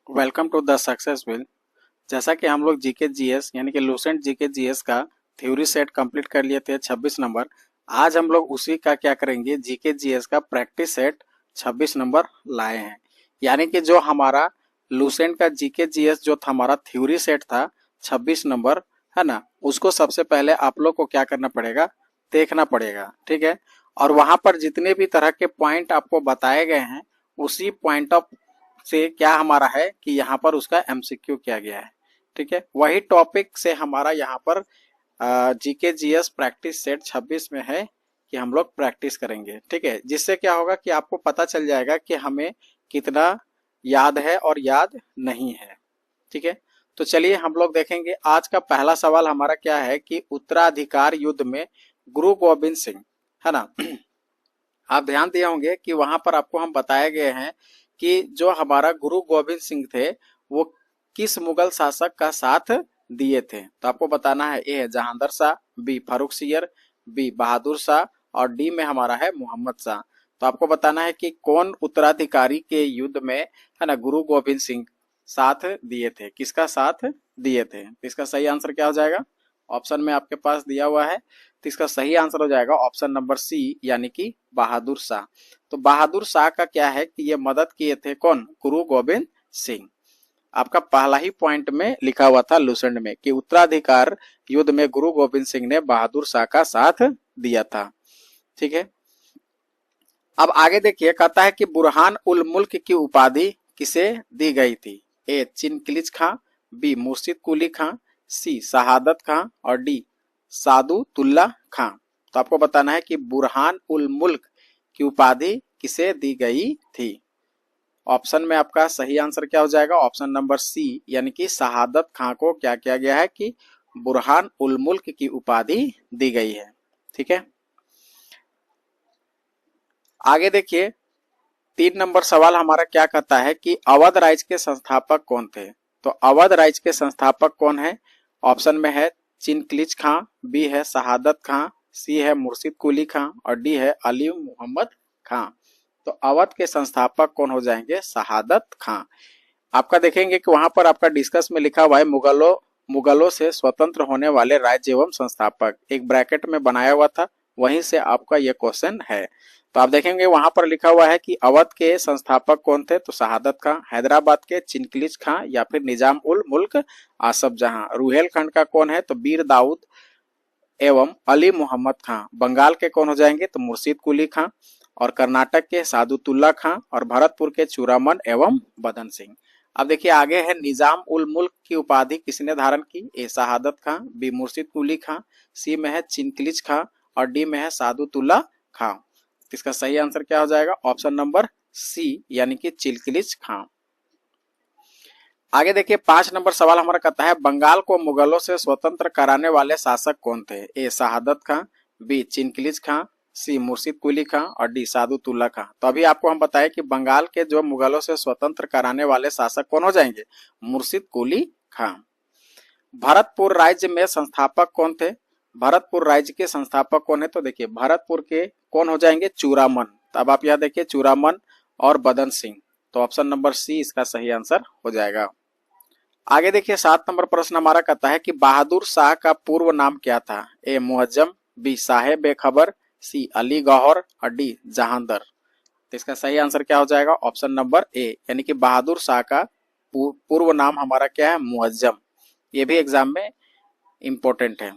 Welcome to the success wheel. जैसा कि हम लोग जीके जीएस यानी कि लूसेंट जीके जीएस का थ्योरी सेट कंप्लीट कर लिए थे 26 नंबर। आज हम लोग उसी का क्या करेंगे, जीके जीएस का प्रैक्टिस सेट 26 नंबर लाए हैं। यानी कि जो हमारा लूसेंट का जीके जीएस जो था हमारा थ्योरी सेट था 26 नंबर, है ना, उसको सबसे पहले आप लोग को क्या करना पड़ेगा, देखना पड़ेगा। ठीक है। और वहां पर जितने भी तरह के पॉइंट आपको बताए गए हैं उसी पॉइंट ऑफ से क्या हमारा है कि यहाँ पर उसका एमसीक्यू किया गया है। ठीक है। वही टॉपिक से हमारा यहाँ पर जीके जीएस प्रैक्टिस सेट 26 में है कि हम लोग प्रैक्टिस करेंगे। ठीक है। जिससे क्या होगा कि आपको पता चल जाएगा कि हमें कितना याद है और याद नहीं है। ठीक है। तो चलिए हम लोग देखेंगे। आज का पहला सवाल हमारा क्या है कि उत्तराधिकार युद्ध में गुरु गोविंद सिंह, है ना, आप ध्यान दिए होंगे कि वहां पर आपको हम बताए गए हैं कि जो हमारा गुरु गोविंद सिंह थे वो किस मुगल शासक का साथ दिए थे। तो आपको बताना है, ए है जहांदर शाह, बी फारुखसियर, बी बहादुर शाह और डी में हमारा है मोहम्मद शाह। तो आपको बताना है कि कौन उत्तराधिकारी के युद्ध में, है ना, गुरु गोविंद सिंह साथ दिए थे, किसका साथ दिए थे। तो इसका सही आंसर क्या हो जाएगा, ऑप्शन में आपके पास दिया हुआ है। तो इसका सही आंसर हो जाएगा ऑप्शन नंबर सी, यानी कि बहादुर शाह। तो बहादुर शाह का क्या है कि ये मदद किए थे कौन, गुरु गोविंद सिंह। आपका पहला ही पॉइंट में लिखा हुआ था लूसेंट में कि उत्तराधिकार युद्ध में गुरु गोविंद सिंह ने बहादुर शाह का साथ दिया था। ठीक है। अब आगे देखिए, कहता है कि बुरहान उल मुल्क की उपाधि किसे दी गई थी। ए चिनकिलिच खां, बी मुर्शिद कुली खां, सी शहादत खां और डी सादुतुल्ला खां। तो आपको बताना है कि बुरहान उल मुल्क की उपाधि किसे दी गई थी। ऑप्शन में आपका सही आंसर क्या हो जाएगा, ऑप्शन नंबर सी, यानी कि शहादत खां को क्या किया गया है कि बुरहान उल मुल्क की उपाधि दी गई है। ठीक है। आगे देखिए, 3 नंबर सवाल हमारा क्या कहता है कि अवध राज्य के संस्थापक कौन थे। तो अवध राज्य के संस्थापक कौन है, ऑप्शन में है चिनकिलिच खां, बी है शहादत खां, सी है मुर्शिद कुली खां और डी है अली मोहम्मद खां। तो अवध के संस्थापक कौन हो जाएंगे, शहादत खां। आपका देखेंगे कि वहां पर आपका डिस्कस में लिखा हुआ है मुगलों से स्वतंत्र होने वाले राज्य एवं संस्थापक, एक ब्रैकेट में बनाया हुआ था, वहीं से आपका यह क्वेश्चन है। तो आप देखेंगे वहां पर लिखा हुआ है कि अवध के संस्थापक कौन थे, तो शहादत खां, हैदराबाद के चिनकिलिच खां या फिर निजाम उल मुल्क आसफ जहां, रुहेलखंड का कौन है तो बीर दाऊद एवं अली मोहम्मद खां, बंगाल के कौन हो जाएंगे तो मुर्शिद कुली खां और कर्नाटक के सादुतुल्ला खां और भरतपुर के चूरामन एवं बदन सिंह। अब देखिए आगे है निजाम उल मुल्क की उपाधि किसने धारण की, ए शहादत खां, बी मुर्शिद कुली खां, सी में है चिनकिलिच खां और डी में है सादुतुल्ला खां। इसका सही आंसर क्या हो जाएगा, ऑप्शन नंबर सी, यानी कि चिलकिलिच खां। आगे देखिए 5 नंबर सवाल हमारा कहता है बंगाल को मुगलों से स्वतंत्र कराने वाले शासक कौन थे। ए शहादत खां, बी चिनकिलिच खां, सी मुर्शिद कुली खां और डी सादुतुल्ला खां। तो अभी आपको हम बताएं कि बंगाल के जो मुगलों से स्वतंत्र कराने वाले शासक कौन हो जाएंगे, मुर्शिद कुली खां। भरतपुर राज्य में संस्थापक कौन थे, भरतपुर राज्य के संस्थापक कौन है तो देखिए भरतपुर के कौन हो जाएंगे, चूरामन। तो अब आप यह देखिए चूरामन और बदन सिंह। तो ऑप्शन नंबर सी इसका सही आंसर हो जाएगा। आगे देखिए 7 नंबर प्रश्न हमारा कहता है कि बहादुर शाह का पूर्व नाम क्या था। ए मुअज्जम, बी साहेब बेखबर, सी अली गौहर और डी जहांदर। तो इसका सही आंसर क्या हो जाएगा, ऑप्शन नंबर ए, यानी कि बहादुर शाह का पूर्व नाम हमारा क्या है, मुअज्जम। ये भी एग्जाम में इंपॉर्टेंट है।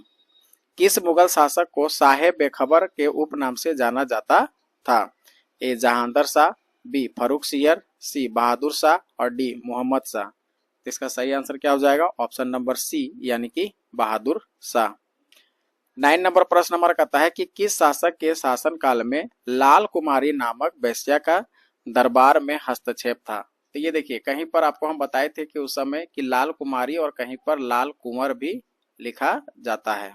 किस मुगल शासक को साहेब बेखबर के उपनाम से जाना जाता था। ए जहांदर शाह, बी फर्रुखसियर, सी बहादुर शाह और डी मोहम्मद शाह। इसका सही आंसर क्या हो जाएगा, ऑप्शन नंबर सी, यानी कि बहादुर शाह। 9 नंबर प्रश्न हमारा कहता है कि किस शासक के शासन काल में लाल कुमारी नामक वेश्या का दरबार में हस्तक्षेप था। तो ये देखिए कहीं पर आपको हम बताए थे कि उस समय कि लाल कुमारी और कहीं पर लाल कुंवर भी लिखा जाता है।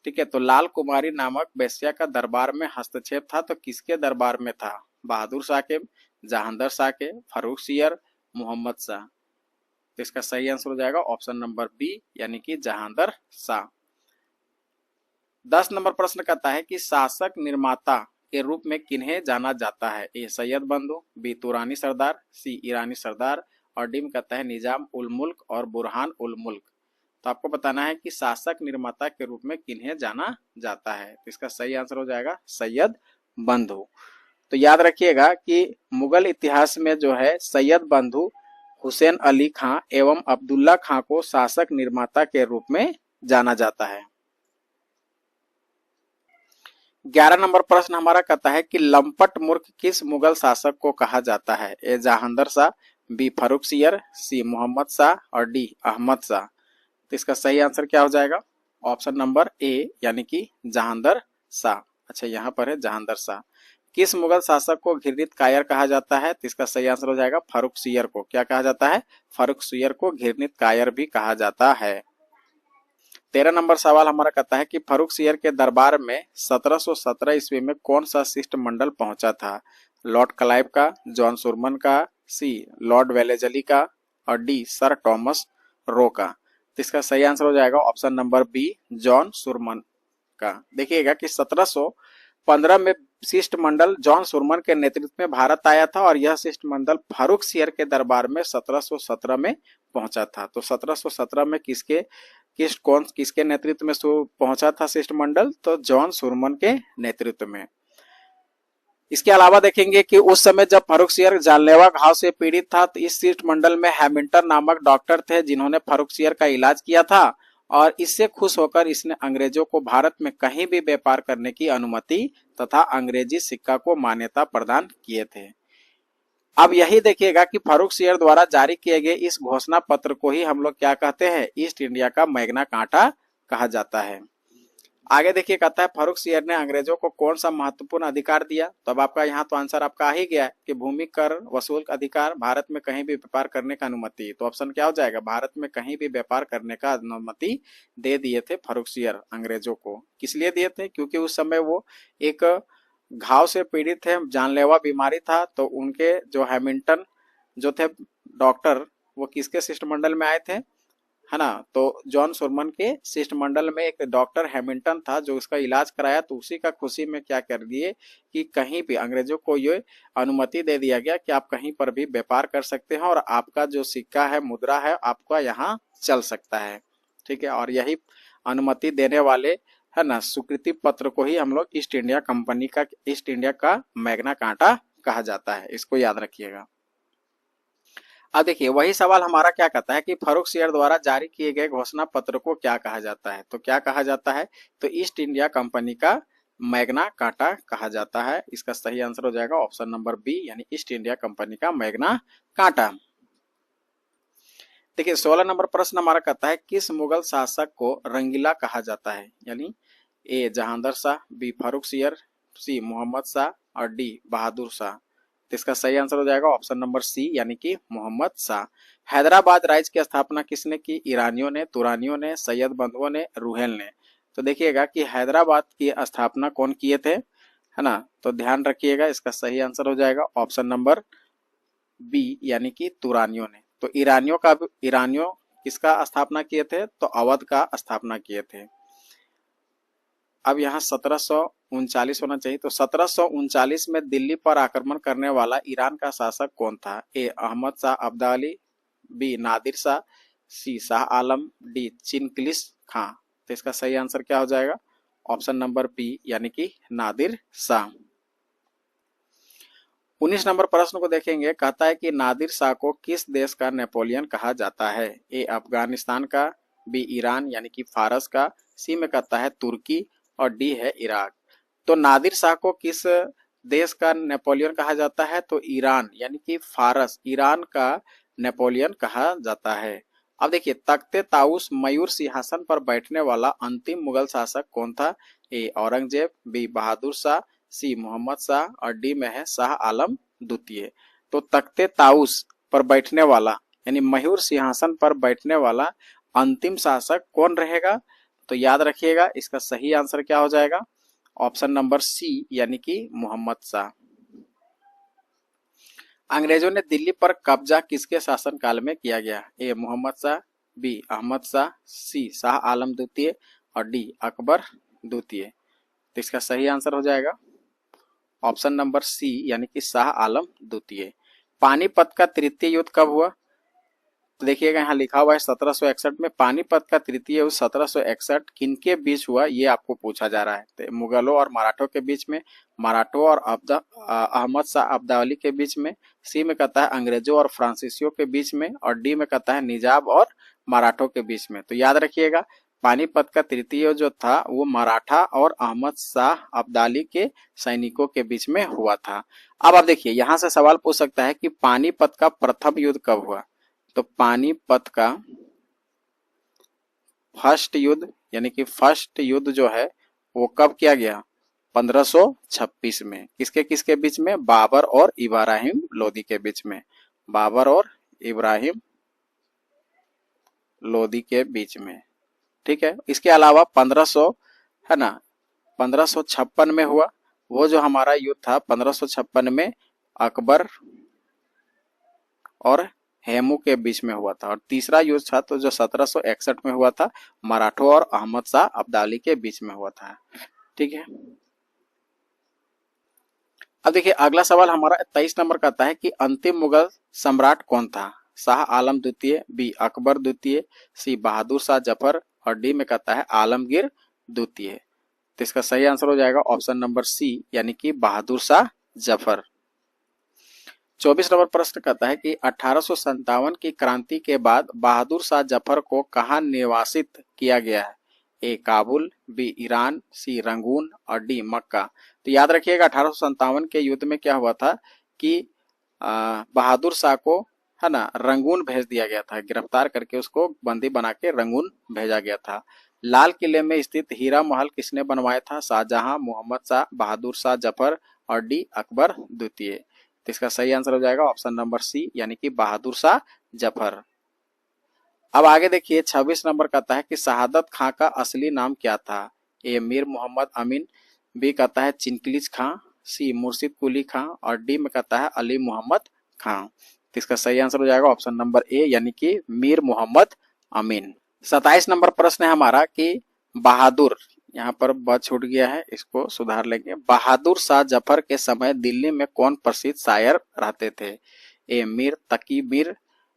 ठीक है। तो लाल कुमारी नामक वेश्या का दरबार में हस्तक्षेप था, तो किसके दरबार में था, बहादुर शाह के, जहांदर शाह के, फर्रुखसियर, मोहम्मद शाह। तो इसका सही आंसर हो जाएगा ऑप्शन नंबर बी, यानी कि जहांदर शाह। 10 नंबर प्रश्न कहता है कि शासक निर्माता के रूप में किन्हें जाना जाता है? ए सैयद बंधु, बी तुरानी सरदार, सी ईरानी सरदार और डी में कहता है निजाम उल मुल्क और बुरहान उल मुल्क। तो आपको बताना है कि शासक निर्माता के रूप में किन्हें जाना जाता है। तो इसका सही आंसर हो जाएगा सैयद बंधु। तो याद रखिएगा कि मुगल इतिहास में जो है सैयद बंधु हुसैन अली खां एवं अब्दुल्ला खां को शासक निर्माता के रूप में जाना जाता है। 11 नंबर प्रश्न हमारा कहता है कि लंपट मूर्ख किस मुगल शासक को कहा जाता है? ए जहांदर शाह, बी फर्रुखसियर, सी मोहम्मद शाह और डी अहमद शाह। तो इसका सही आंसर क्या हो जाएगा? ऑप्शन नंबर ए यानी कि जहांदर शाह। अच्छा, यहाँ पर है जहांदर शाह। किस मुगल शासक को घृणित कायर कहा जाता है? तो इसका सही आंसर हो जाएगा फर्रुखसियर को। क्या कहा जाता है? फर्रुखसियर को घृणित कायर भी कहा जाता है। 13 नंबर सवाल हमारा कहता है कि फर्रुखसियर के दरबार में 1717 ईस्वी में कौन सा शिष्टमंडल पहुंचा था? लॉर्ड क्लाइव का, जॉन सुरमन का, सी लॉर्ड वेलेजली का और डी सर टॉमस रो का। तो इसका सही आंसर हो जाएगा option number B John Surman का। देखिएगा कि 1715 में शिष्टमंडल जॉन सुरमन के नेतृत्व में भारत आया था और यह शिष्टमंडल फर्रुखसियर के दरबार में 1717 में पहुंचा था। तो 1717 में किसके नेतृत्व में पहुंचा था शिष्टमंडल? तो जॉन सुरमन के नेतृत्व में। इसके अलावा देखेंगे कि उस समय जब फर्रुखसियर जानलेवा घाव से पीड़ित था तो इस शिष्टमंडल में हैमिल्टन नामक डॉक्टर थे जिन्होंने फर्रुखसियर का इलाज किया था और इससे खुश होकर इसने अंग्रेजों को भारत में कहीं भी व्यापार करने की अनुमति तथा अंग्रेजी सिक्का को मान्यता प्रदान किए थे। अब यही देखिएगा कि फर्रुखसियर द्वारा जारी किए गए इस घोषणा पत्र को ही हम लोग क्या कहते हैं? ईस्ट इंडिया का मैग्ना कार्टा कहा जाता है। आगे देखिए कहता है फर्रुखसियर ने अंग्रेजों को कौन सा महत्वपूर्ण अधिकार दिया? तो अब आपका यहाँ तो आंसर आपका आ ही गया है कि भूमि कर वसूल अधिकार, भारत में कहीं भी व्यापार करने का अनुमति। तो ऑप्शन क्या हो जाएगा? भारत में कहीं भी व्यापार करने का अनुमति दे दिए थे फर्रुखसियर अंग्रेजों को। किस लिए दिए थे? क्योंकि उस समय वो एक घाव से पीड़ित थे, जानलेवा बीमारी था। तो उनके जो हैमिल्टन जो थे डॉक्टर, वो किसके शिष्टमंडल में आए थे? है ना? तो जॉन सुरमन के शिष्टमंडल में एक डॉक्टर हैमिल्टन था जो उसका इलाज कराया। तो उसी का खुशी में क्या कर दिए कि कहीं भी अंग्रेजों को ये अनुमति दे दिया गया कि आप कहीं पर भी व्यापार कर सकते हैं और आपका जो सिक्का है, मुद्रा है, आपका यहाँ चल सकता है। ठीक है, और यही अनुमति देने वाले है ना स्वीकृति पत्र को ही हम लोग ईस्ट इंडिया कंपनी का, ईस्ट इंडिया का मैग्ना कार्टा कहा जाता है। इसको याद रखिएगा। अब देखिए वही सवाल हमारा क्या कहता है कि फर्रुखसियर द्वारा जारी किए गए घोषणा पत्र को क्या कहा जाता है? तो क्या कहा जाता है? तो ईस्ट इंडिया कंपनी का मैग्ना कार्टा कहा जाता है। इसका सही आंसर हो जाएगा ऑप्शन नंबर बी यानी ईस्ट इंडिया कंपनी का मैग्ना कार्टा। देखिए 16 नंबर प्रश्न हमारा कहता है किस मुगल शासक को रंगीला कहा जाता है? यानी ए जहांदर शाह, बी फर्रुखसियर, सी मोहम्मद शाह और डी बहादुर शाह। तो इसका सही आंसर हो जाएगा ऑप्शन नंबर सी यानी कि मोहम्मद शाह। हैदराबाद राज्य की स्थापना किसने की? ईरानियों ने, तुरानियों ने, सैयद बंधुओं ने, रुहेल ने। तो देखिएगा कि हैदराबाद की स्थापना कौन किए थे? है ना? तो ध्यान रखिएगा, इसका सही आंसर हो जाएगा ऑप्शन नंबर बी यानी कि तुरानियों ने। तो ईरानियों किसका स्थापना किए थे? तो अवध का स्थापना किए थे। अब यहाँ 1739 होना चाहिए। तो 1739 में दिल्ली पर आक्रमण करने वाला ईरान का शासक कौन था? ए अहमद शाह अब्दाली, बी नादिर शाह, सी शाह आलम, डी चिनकिलिस खां। तो इसका सही आंसर क्या हो जाएगा? ऑप्शन नंबर बी यानी कि नादिर शाह। 19 नंबर प्रश्न को देखेंगे, कहता है कि नादिर शाह को किस देश का नेपोलियन कहा जाता है? ए अफगानिस्तान का, बी ईरान यानी कि फारस का, सी में कहता है तुर्की और डी है इराक। तो नादिर शाह को किस देश का नेपोलियन कहा जाता है? तो ईरान यानी कि फारस, ईरान का नेपोलियन कहा जाता है। अब देखिए तख्ते ताउस मयूर सिंहासन पर बैठने वाला अंतिम मुगल शासक कौन था? ए औरंगजेब, बी बहादुर शाह, सी मोहम्मद शाह और डी में है शाह आलम द्वितीय। तो तख्ते ताउस पर बैठने वाला यानी मयूर सिंहासन पर बैठने वाला अंतिम शासक कौन रहेगा? तो याद रखिएगा, इसका सही आंसर क्या हो जाएगा? ऑप्शन नंबर सी यानी कि मोहम्मद शाह। अंग्रेजों ने दिल्ली पर कब्जा किसके शासनकाल में किया गया? ए मोहम्मद शाह, बी अहमद शाह, सी शाह आलम द्वितीय और डी अकबर द्वितीय। तो इसका सही आंसर हो जाएगा ऑप्शन नंबर सी यानी कि शाह आलम द्वितीय। पानीपत का तृतीय युद्ध कब हुआ? तो देखिएगा यहाँ लिखा हुआ है 1761 में। पानीपत का तृतीय युद्ध 1761 किनके बीच हुआ ये आपको पूछा जा रहा है। तो मुगलों और मराठों के बीच में, मराठों और अहमद शाह अब्दाली के बीच में, सी में कहता है अंग्रेजों और फ्रांसीसियों के बीच में, और डी में कहता है निजाम और मराठों के बीच में। तो याद रखिएगा पानीपत का तृतीय युद्ध जो था वो मराठा और अहमद शाह अब्दाली के सैनिकों के बीच में हुआ था। अब आप देखिए यहाँ से सवाल पूछ सकता है कि पानीपत का प्रथम युद्ध कब हुआ? तो पानीपत का फर्स्ट युद्ध यानी कि फर्स्ट युद्ध जो है वो कब किया गया? 1526 में। किसके किसके बीच में? बाबर और इब्राहिम लोदी के बीच में। बाबर और इब्राहिम लोदी के बीच में, ठीक है। इसके अलावा 1500 है ना 1556 में हुआ। वो जो हमारा युद्ध था 1556 में अकबर और हेमू के बीच में हुआ था। और तीसरा युद्ध था तो जो 1761 में हुआ था मराठों और अहमद शाह अब्दाली के बीच में हुआ था, ठीक है। अब देखिए अगला सवाल हमारा 23 नंबर का आता है कि अंतिम मुगल सम्राट कौन था? शाह आलम द्वितीय, बी अकबर द्वितीय, सी बहादुर शाह जफर, और डी में कहता है आलमगीर द्वितीय। तो इसका सही आंसर हो जाएगा ऑप्शन नंबर सी यानी कि बहादुर शाह जफर। 24 नंबर प्रश्न कहता है कि 1857 की क्रांति के बाद बहादुर शाह जफर को कहां निर्वासित किया गया है? ए काबुल, बी ईरान, सी रंगून, और डी मक्का। तो याद रखिएगा 1857 के युद्ध में क्या हुआ था कि बहादुर शाह को है ना रंगून भेज दिया गया था, गिरफ्तार करके उसको बंदी बना के रंगून भेजा गया था। लाल किले में स्थित हीरा महल किसने बनवाया था? शाहजहां, मोहम्मद शाह, बहादुर शाह जफर, और डी अकबर द्वितीय। तो इसका सही आंसर हो जाएगा ऑप्शन नंबर सी यानी कि बहादुर शाह जफर। अब आगे देखिए 26 नंबर कहता है कि शहादत खां का असली नाम क्या था? ए मीर मोहम्मद अमीन, बी कहता है चिनकलिज खां, सी मुर्शिद कुली खां, और डी में कहता है अली मोहम्मद खां। तो इसका सही आंसर हो जाएगा ऑप्शन नंबर ए यानी कि मीर मोहम्मद अमीन। 27 नंबर प्रश्न है हमारा कि बहादुर, यहाँ पर ब छूट गया है इसको सुधार लेंगे। बहादुर शाह जफर के समय दिल्ली में कौन प्रसिद्ध शायर रहते थे? ए मीर तकी मीर,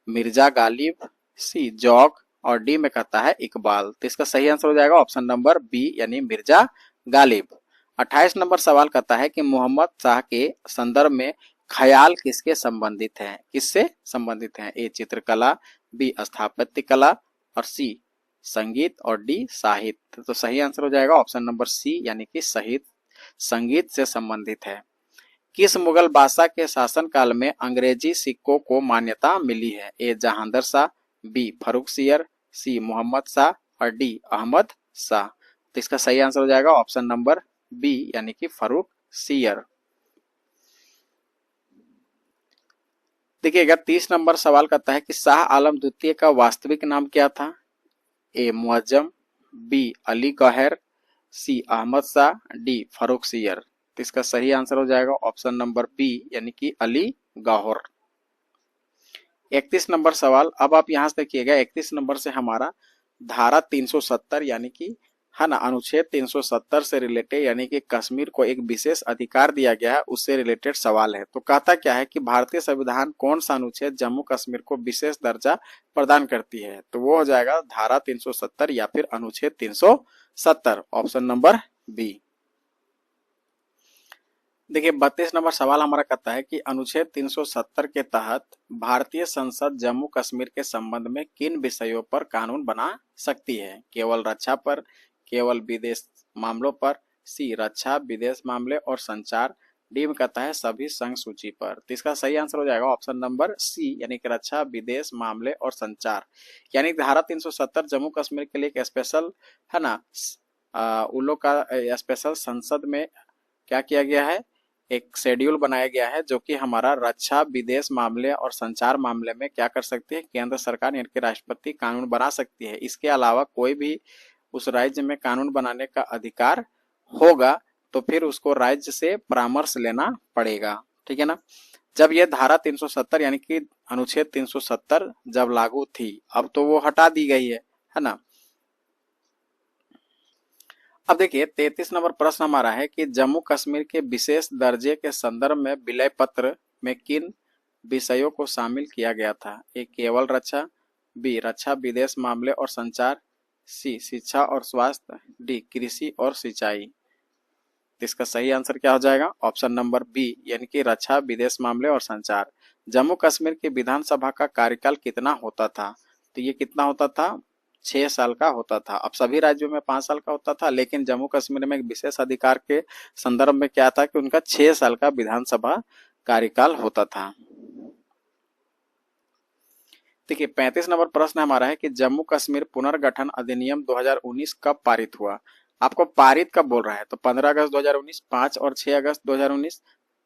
मिर्जा गालिब, सी जौक, और डी में कहता है इकबाल। तो इसका सही आंसर हो जाएगा ऑप्शन नंबर बी यानी मिर्जा गालिब। 28 नंबर सवाल कहता है कि मोहम्मद शाह के संदर्भ में ख्याल किसके संबंधित है? किससे संबंधित है? ए चित्रकला, बी स्थापत्य कला, और सी संगीत, और डी साहित्य। तो सही आंसर हो जाएगा ऑप्शन नंबर सी यानी कि संगीत से संबंधित है। किस मुगल बादशाह के शासनकाल में अंग्रेजी सिक्कों को मान्यता मिली है? ए जहांदर शाह, बी फर्रुखसियर, सी मोहम्मद शाह, और डी अहमद शाह। तो इसका सही आंसर हो जाएगा ऑप्शन नंबर बी यानी कि फर्रुखसियर। देखिएगा 30 नंबर सवाल कहता है कि शाह आलम द्वितीय का वास्तविक नाम क्या था? ए मुअज्जम, बी अली कहर, सी अहमद शाह, डी फर्रुखसियर। तो इसका सही आंसर हो जाएगा ऑप्शन नंबर बी यानी कि अली गौहर। 31 नंबर सवाल, अब आप यहां से देखिएगा 31 नंबर से हमारा धारा 370 यानी कि है ना अनुच्छेद 370 से रिलेटेड यानी कि कश्मीर को एक विशेष अधिकार दिया गया है उससे रिलेटेड सवाल है। तो कहता क्या है कि भारतीय संविधान कौन सा अनुच्छेद जम्मू कश्मीर को विशेष दर्जा प्रदान करती है? तो वो हो जाएगा धारा 370 या फिर अनुच्छेद 370 ऑप्शन नंबर बी। देखिए 32 नंबर सवाल हमारा कहता है कि अनुच्छेद 370 के तहत भारतीय संसद जम्मू कश्मीर के संबंध में किन विषयों पर कानून बना सकती है? केवल रक्षा पर, केवल विदेश मामलों पर, सी रक्षा विदेश मामले और संचार, डी में कहता है सभी संघ सूची पर। तो इसका सही आंसर हो जाएगा ऑप्शन नंबर सी यानी कि रक्षा विदेश मामले और संचार। यानी धारा 370 जम्मू कश्मीर के लिए एक स्पेशल है ना उन लोग का स्पेशल संसद में क्या किया गया है एक शेड्यूल बनाया गया है जो कि हमारा रक्षा विदेश मामले और संचार मामले में क्या कर सकती है केंद्र सरकार यानी कि राष्ट्रपति कानून बना सकती है। इसके अलावा कोई भी उस राज्य में कानून बनाने का अधिकार होगा तो फिर उसको राज्य से परामर्श लेना पड़ेगा, ठीक है ना। जब ये धारा 370 यानी कि अनुच्छेद 370 जब लागू थी अब तो वो हटा दी गई है ना। अब देखिए 33 नंबर प्रश्न हमारा है कि जम्मू कश्मीर के विशेष दर्जे के संदर्भ में विलय पत्र में किन विषयों को शामिल किया गया था? ए केवल रक्षा, बी रक्षा विदेश मामले और संचार, सी शिक्षा और स्वास्थ्य, डी कृषि और सिंचाई। तो इसका सही आंसर क्या हो जाएगा? ऑप्शन नंबर बी यानी कि रक्षा विदेश मामले और संचार। जम्मू कश्मीर की विधानसभा का कार्यकाल कितना होता था? तो ये कितना होता था? 6 साल का होता था। अब सभी राज्यों में 5 साल का होता था, लेकिन जम्मू कश्मीर में एक विशेष अधिकार के संदर्भ में क्या था कि उनका 6 साल का विधानसभा कार्यकाल होता था। देखिए 35 नंबर प्रश्न हमारा है कि जम्मू कश्मीर पुनर्गठन अधिनियम 2019 कब पारित हुआ? आपको पारित कब बोल रहा है? तो 15 अगस्त 2019, 5 और 6 अगस्त 2019,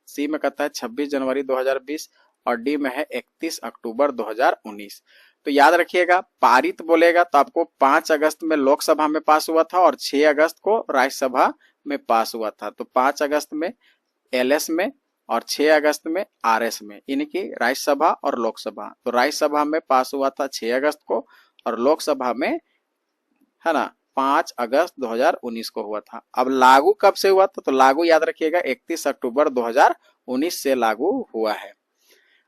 सी में कहता है 26 जनवरी 2020 और डी में है 31 अक्टूबर 2019। तो याद रखिएगा, पारित बोलेगा तो आपको 5 अगस्त में लोकसभा में पास हुआ था और 6 अगस्त को राज्यसभा में पास हुआ था। तो 5 अगस्त में एलएस में और 6 अगस्त में आरएस में, यानी कि राज्यसभा और लोकसभा। तो राज्यसभा में पास हुआ था 6 अगस्त को और लोकसभा में है ना 5 अगस्त 2019 को हुआ था। अब लागू कब से हुआ था? तो लागू याद रखिएगा 31 अक्टूबर 2019 से लागू हुआ है।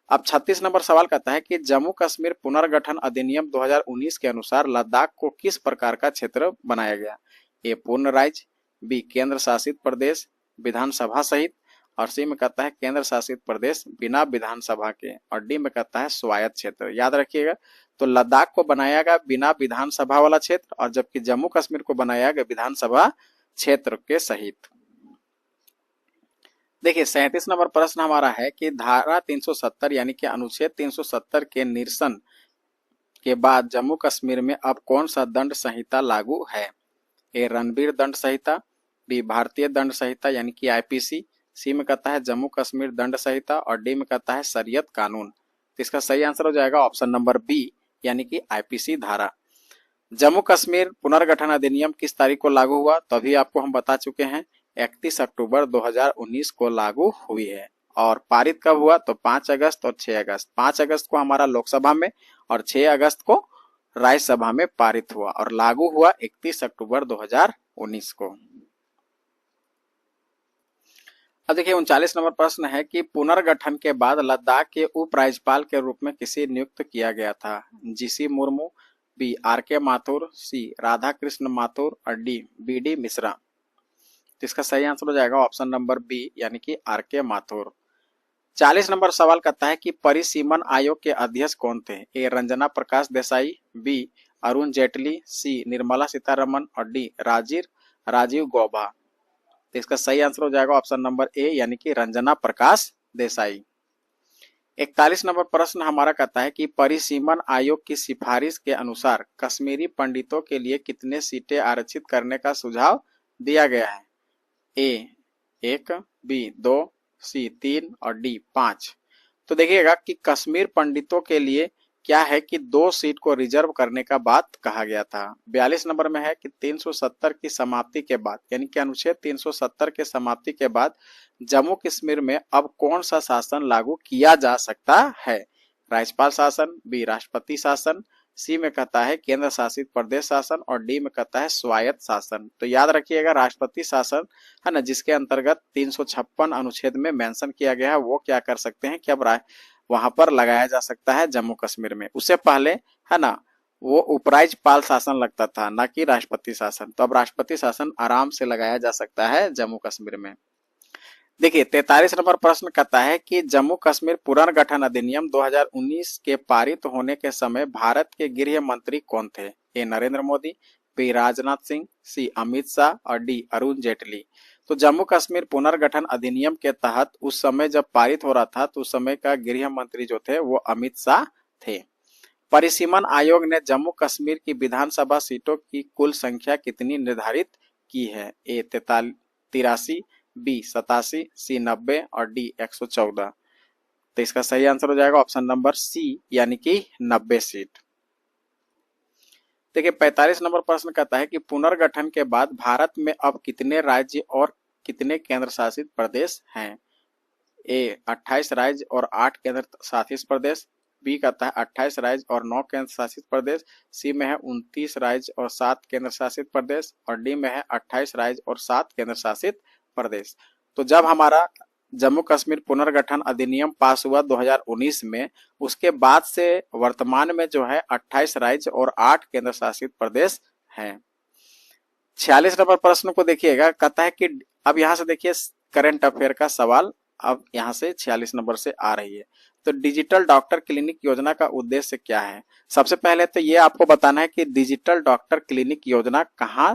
अब 36 नंबर सवाल कहता है कि जम्मू कश्मीर पुनर्गठन अधिनियम 2019 के अनुसार लद्दाख को किस प्रकार का क्षेत्र बनाया गया? ए पूर्ण राज्य, बी केंद्र शासित प्रदेश विधानसभा सहित, और सी में कहता है केंद्र शासित प्रदेश बिना विधानसभा के, और डी में कहता है स्वायत्त क्षेत्र। याद रखिएगा, तो लद्दाख को बनाया गया बिना विधानसभा वाला क्षेत्र और जबकि जम्मू कश्मीर को बनाया गया विधानसभा क्षेत्र के सहित। देखिए 37 नंबर प्रश्न हमारा है कि धारा 370 यानी कि अनुच्छेद 370 के निरसन के बाद जम्मू कश्मीर में अब कौन सा दंड संहिता लागू है? ए रणवीर दंड संहिता, बी भारतीय दंड संहिता यानी कि आईपीसी, सी में कहता है जम्मू कश्मीर दंड संहिता और डी में कहता है शरीयत कानून। तो इसका सही आंसर हो जाएगा ऑप्शन नंबर बी यानी कि आईपीसी धारा। जम्मू कश्मीर पुनर्गठन अधिनियम किस तारीख को लागू हुआ? तो अभी आपको हम बता चुके हैं 31 अक्टूबर 2019 को लागू हुई है। और पारित कब हुआ? तो 5 अगस्त और 6 अगस्त। 5 अगस्त को हमारा लोकसभा में और 6 अगस्त को राज्यसभा में पारित हुआ और लागू हुआ 31 अक्टूबर 2019 को। अब देखिए 39 नंबर प्रश्न है कि पुनर्गठन के बाद लद्दाख के उपराज्यपाल के रूप में किसे नियुक्त किया गया था? जीसी मुर्मू, बी आर के माथुर, सी राधा कृष्ण माथुर और डी बी डी मिश्रा। तो इसका सही आंसर हो जाएगा ऑप्शन नंबर बी यानी कि आर के माथुर। 40 नंबर सवाल कहता है कि परिसीमन आयोग के अध्यक्ष कौन थे? ए रंजना प्रकाश देसाई, बी अरुण जेटली, सी निर्मला सीतारमन और डी राजीव गौबा। तो इसका सही आंसर हो जाएगा ऑप्शन नंबर ए यानी कि रंजना प्रकाश देसाई। 41 नंबर प्रश्न हमारा कहता है कि परिसीमन आयोग की सिफारिश के अनुसार कश्मीरी पंडितों के लिए कितने सीटें आरक्षित करने का सुझाव दिया गया है? ए 1, बी 2, सी 3 और डी 5। तो देखिएगा कि कश्मीर पंडितों के लिए क्या है कि 2 सीट को रिजर्व करने का बात कहा गया था। 42 नंबर में है कि 370 की समाप्ति के बाद यानी कि अनुच्छेद 370 के समाप्ति के बाद जम्मू कश्मीर में अब कौन सा शासन लागू किया जा सकता है? राज्यपाल शासन, बी राष्ट्रपति शासन, सी में कहता है केंद्र शासित प्रदेश शासन और डी में कहता है स्वायत्त शासन। तो याद रखिएगा राष्ट्रपति शासन है ना, जिसके अंतर्गत 356 अनुच्छेद में मेंशन किया गया है, वो क्या कर सकते हैं कि अब वहां पर लगाया जा सकता है जम्मू कश्मीर में। उससे पहले है ना वो उपराज्यपाल शासन लगता था, ना कि राष्ट्रपति शासन। तो अब राष्ट्रपति शासन आराम से लगाया जा सकता है जम्मू कश्मीर में। देखिए 43 नंबर प्रश्न कहता है कि जम्मू कश्मीर पुनर्गठन अधिनियम 2019 के पारित होने के समय भारत के गृह मंत्री कौन थे? ए नरेंद्र मोदी, बी राजनाथ सिंह, सी अमित शाह और डी अरुण जेटली। तो जम्मू कश्मीर पुनर्गठन अधिनियम के तहत उस समय जब पारित हो रहा था तो उस समय का गृह मंत्री जो थे वो अमित शाह थे। परिसीमन आयोग ने जम्मू कश्मीर की विधानसभा सीटों की कुल संख्या कितनी निर्धारित की है? ए 83, बी 87, सी 90 और डी 114। तो इसका सही आंसर हो जाएगा ऑप्शन नंबर सी यानी कि 90 सीट। देखिए 45 नंबर प्रश्न कहता है कि पुनर्गठन के बाद भारत में अब कितने राज्य और कितने केंद्र शासित प्रदेश हैं? ए 28 राज्य और 8 केंद्र शासित प्रदेश, बी कहता है 28 राज्य और 9 केंद्र शासित प्रदेश, सी में है 29 राज्य और 7 केंद्र शासित प्रदेश, और डी में है 28 राज्य और 7 केंद्र शासित प्रदेश। तो जब हमारा जम्मू कश्मीर पुनर्गठन अधिनियम पास हुआ 2019 में, उसके बाद से वर्तमान में जो है 28 राज्य और 8 केंद्र शासित प्रदेश हैं। 46 नंबर प्रश्न को देखिएगा, कहता है कि अब यहां से देखिए करंट अफेयर का सवाल अब यहां से 46 नंबर से आ रही है। तो डिजिटल डॉक्टर क्लिनिक योजना का उद्देश्य क्या है? सबसे पहले तो ये आपको बताना है कि डिजिटल डॉक्टर क्लिनिक योजना कहां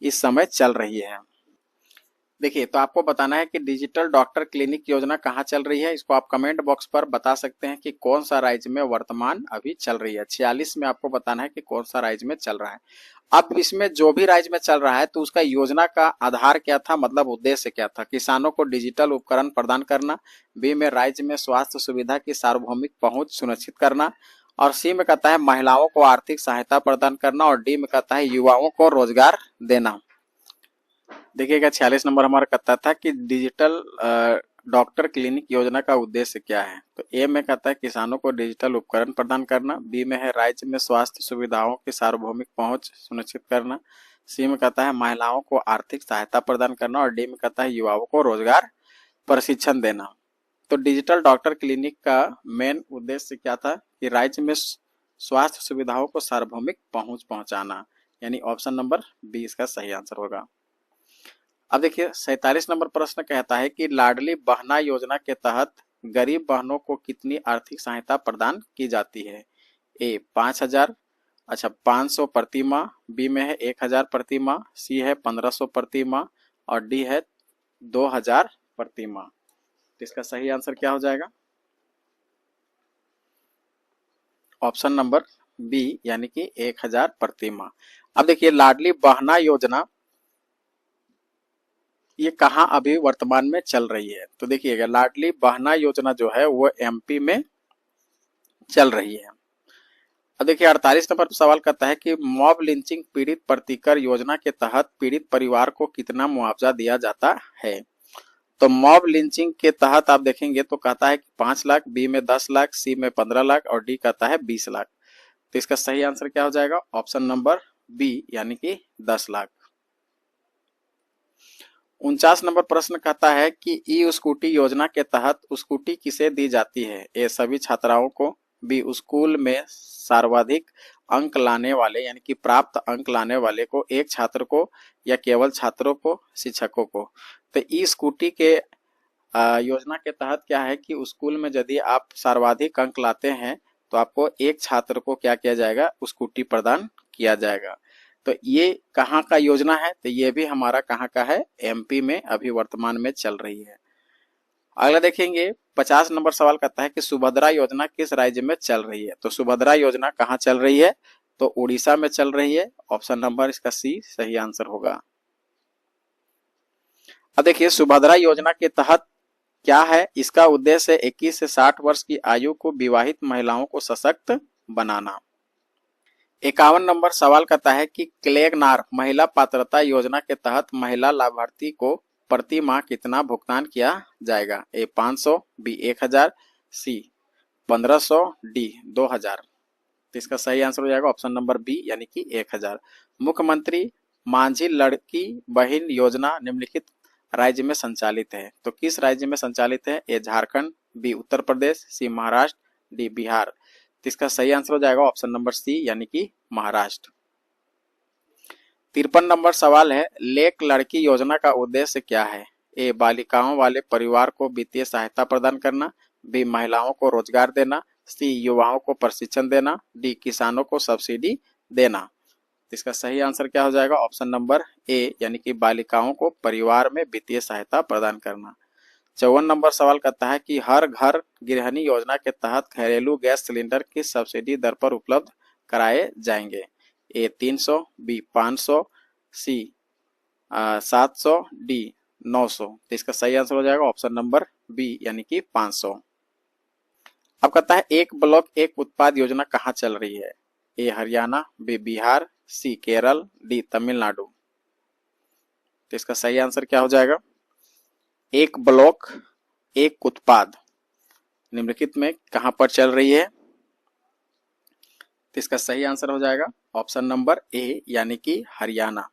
इस समय चल रही है। देखिए, तो आपको बताना है कि डिजिटल डॉक्टर क्लिनिक योजना कहाँ चल रही है। इसको आप कमेंट बॉक्स पर बता सकते हैं कि कौन सा राज्य में वर्तमान अभी चल रही है। 46 में आपको बताना है कि कौन सा राज्य में चल रहा है। अब इसमें जो भी राज्य में चल रहा है तो उसका योजना का आधार क्या था, मतलब उद्देश्य क्या था? किसानों को डिजिटल उपकरण प्रदान करना, बी में राज्य में स्वास्थ्य सुविधा की सार्वभौमिक पहुंच सुनिश्चित करना, और सी में कहता है महिलाओं को आर्थिक सहायता प्रदान करना, और डी में कहता है युवाओं को रोजगार देना। देखिएगा 46 नंबर हमारा कहता था कि डिजिटल डॉक्टर क्लिनिक योजना का उद्देश्य क्या है। तो ए में कहता है किसानों को डिजिटल उपकरण प्रदान करना, बी में है राज्य में स्वास्थ्य सुविधाओं की सार्वभौमिक पहुंच सुनिश्चित करना, सी में कहता है महिलाओं को आर्थिक सहायता प्रदान करना, और डी में कहता है युवाओं को रोजगार प्रशिक्षण देना। तो डिजिटल डॉक्टर क्लिनिक का मेन उद्देश्य क्या था कि राज्य में स्वास्थ्य सुविधाओं को सार्वभौमिक पहुंच पहुंचाना, यानी ऑप्शन नंबर बी इसका सही आंसर होगा। अब देखिए 47 नंबर प्रश्न कहता है कि लाडली बहना योजना के तहत गरीब बहनों को कितनी आर्थिक सहायता प्रदान की जाती है? ए 5000, अच्छा 500 प्रति माह, बी में है 1000 प्रति माह, सी है 1500 प्रति माह, और डी है 2000 प्रति माह। तो इसका सही आंसर क्या हो जाएगा? ऑप्शन नंबर बी यानी कि 1000 प्रति माह। अब देखिए लाडली बहना योजना ये कहाँ अभी वर्तमान में चल रही है? तो देखिएगा लाडली बहना योजना जो है वो एमपी में चल रही है। अब देखिए 48 नंबर सवाल कहता है कि मॉब लिंचिंग पीड़ित प्रतिकर योजना के तहत पीड़ित परिवार को कितना मुआवजा दिया जाता है? तो मॉब लिंचिंग के तहत आप देखेंगे तो कहता है कि 5 लाख, बी में 10 लाख, सी में 15 लाख, और डी कहता है 20 लाख। तो इसका सही आंसर क्या हो जाएगा? ऑप्शन नंबर बी यानी कि 10 लाख। 49 नंबर प्रश्न कहता है कि ई स्कूटी योजना के तहत स्कूटी किसे दी जाती है? ए सभी छात्राओं को, बी स्कूल में सर्वाधिक अंक लाने वाले यानी कि प्राप्त अंक लाने वाले को, एक छात्र को, या केवल छात्रों को, शिक्षकों को। तो ई स्कूटी के योजना के तहत क्या है कि स्कूल में यदि आप सर्वाधिक अंक लाते हैं तो आपको एक छात्र को क्या किया जाएगा? स्कूटी प्रदान किया जाएगा। तो ये कहाँ का योजना है? तो ये भी हमारा कहाँ का है? एमपी में अभी वर्तमान में चल रही है। अगला देखेंगे 50 नंबर सवाल कहता है कि सुभद्रा योजना किस राज्य में चल रही है? तो सुभद्रा योजना कहाँ चल रही है? तो उड़ीसा में चल रही है। ऑप्शन नंबर इसका सी सही आंसर होगा। अब देखिए सुभद्रा योजना के तहत क्या है? इसका उद्देश्य 21 से 60 वर्ष की आयु को विवाहित महिलाओं को सशक्त बनाना। 51 नंबर सवाल कहता है कि क्लेगनार महिला पात्रता योजना के तहत महिला लाभार्थी को प्रति माह कितना भुगतान किया जाएगा? ए 500, बी 1000, सी 1500, डी 2000। तो इसका सही आंसर हो जाएगा ऑप्शन नंबर बी यानी कि 1000। मुख्यमंत्री मांझी लड़की बहन योजना निम्नलिखित राज्य में संचालित है। तो किस राज्य में संचालित है? ए झारखंड, बी उत्तर प्रदेश, सी महाराष्ट्र, डी बिहार। तो इसका सही आंसर हो जाएगा ऑप्शन नंबर सी यानी कि महाराष्ट्र। 53 नंबर सवाल है लेक लड़की योजना का उद्देश्य क्या है? ए बालिकाओं वाले परिवार को वित्तीय सहायता प्रदान करना, बी महिलाओं को रोजगार देना, सी युवाओं को प्रशिक्षण देना, डी किसानों को सब्सिडी देना। इसका सही आंसर क्या हो जाएगा? ऑप्शन नंबर ए यानी कि बालिकाओं को परिवार में वित्तीय सहायता प्रदान करना। 54 नंबर सवाल कहता है कि हर घर गृहिणी योजना के तहत घरेलू गैस सिलेंडर किस सब्सिडी दर पर उपलब्ध कराए जाएंगे? ए 300, बी 500, सी 700, डी 900। तो इसका सही आंसर हो जाएगा ऑप्शन नंबर बी यानी कि 500। अब कहता है एक ब्लॉक एक उत्पाद योजना कहाँ चल रही है? ए हरियाणा, बी बिहार, सी केरल, डी तमिलनाडु। तो इसका सही आंसर क्या हो जाएगा? एक ब्लॉक एक उत्पाद निम्नलिखित में कहां पर चल रही है? तो इसका सही आंसर हो जाएगा ऑप्शन नंबर ए यानी कि हरियाणा।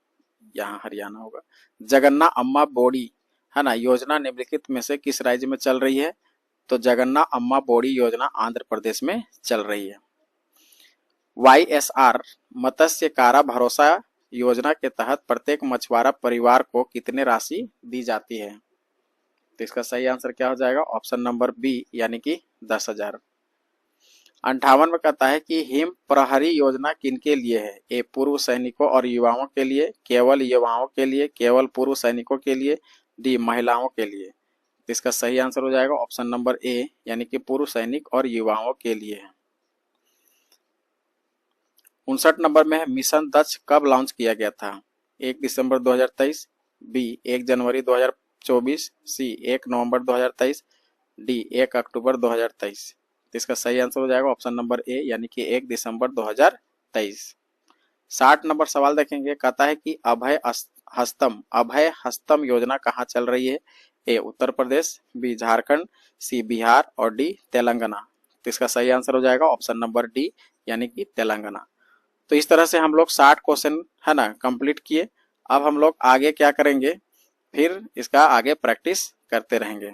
यहाँ हरियाणा होगा। जगन्ना अम्मा बोडी है ना योजना निम्नलिखित में से किस राज्य में चल रही है? तो जगन्ना अम्मा बोडी योजना आंध्र प्रदेश में चल रही है। YSR मत्स्य कारा भरोसा योजना के तहत प्रत्येक मछुआरा परिवार को कितने राशि दी जाती है? तो इसका सही आंसर क्या हो जाएगा? ऑप्शन नंबर बी यानी कि 10,000। 58 में कहता है कि हिम प्रहरी योजना किनके लिए है? ए पूर्व सैनिकों और युवाओं के लिए, केवल युवाओं के लिए, केवल पूर्व सैनिकों के लिए, डी महिलाओं के लिए। तो इसका सही आंसर हो जाएगा ऑप्शन नंबर ए यानी कि पूर्व सैनिक और युवाओं के लिए है। 59 नंबर में है मिशन दक्ष कब लॉन्च किया गया था? 1 दिसंबर 2023, बी 1 जनवरी 2024, सी 1 नवंबर 2023, डी 1 अक्टूबर 2023। तो इसका सही आंसर हो जाएगा ऑप्शन नंबर ए यानी कि 1 दिसंबर 2023। 60 नंबर सवाल देखेंगे। कहता है कि अभय हस्तम योजना कहाँ चल रही है? ए उत्तर प्रदेश, बी झारखंड, सी बिहार और डी तेलंगाना। तो इसका सही आंसर हो जाएगा ऑप्शन नंबर डी यानी कि तेलंगाना। तो इस तरह से हम लोग 60 क्वेश्चन है ना कंप्लीट किए। अब हम लोग आगे क्या करेंगे? फिर इसका आगे प्रैक्टिस करते रहेंगे।